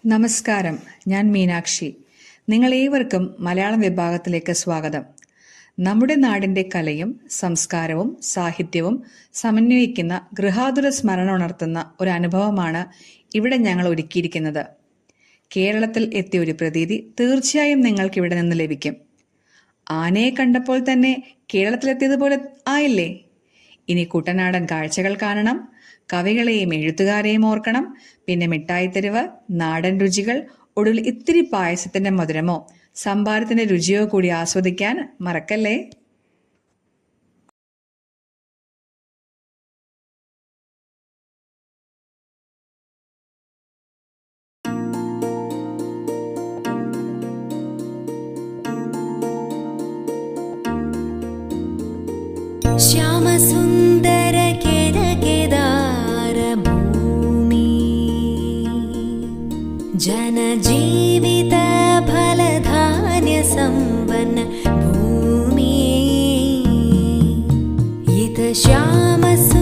നമസ്കാരം, ഞാൻ മീനാക്ഷി. നിങ്ങളേവർക്കും മലയാളം വിഭാഗത്തിലേക്ക് സ്വാഗതം. നമ്മുടെ നാടിൻ്റെ കലയും സംസ്കാരവും സാഹിത്യവും സമന്വയിക്കുന്ന ഗൃഹാതുര സ്മരണ ഉണർത്തുന്ന ഒരു അനുഭവമാണ് ഇവിടെ ഞങ്ങൾ ഒരുക്കിയിരിക്കുന്നത്. കേരളത്തിൽ എത്തിയ ഒരു പ്രതീതി തീർച്ചയായും നിങ്ങൾക്ക് ഇവിടെ നിന്ന് ലഭിക്കും. ആനയെ കണ്ടപ്പോൾ തന്നെ കേരളത്തിലെത്തിയതുപോലെ ആയില്ലേ? ഇനി കുട്ടനാടൻ കാഴ്ചകൾ കാണണം, കവികളെയും എഴുത്തുകാരെയും ഓർക്കണം, പിന്നെ മിഠായിത്തെരുവ്, നാടൻ രുചികൾ, ഒടുവിൽ ഇത്തിരി പായസത്തിന്റെ മധുരമോ സംഭാരത്തിന്റെ രുചിയോ കൂടി ആസ്വദിക്കാൻ മറക്കല്ലേ. ശ്യാമസുന്ദര കേദാരഭൂമി ജനജീവിത ഫലധാന്യ സമ്പന്ന ഭൂമി ഇത് ശ്യാമസുന്ദര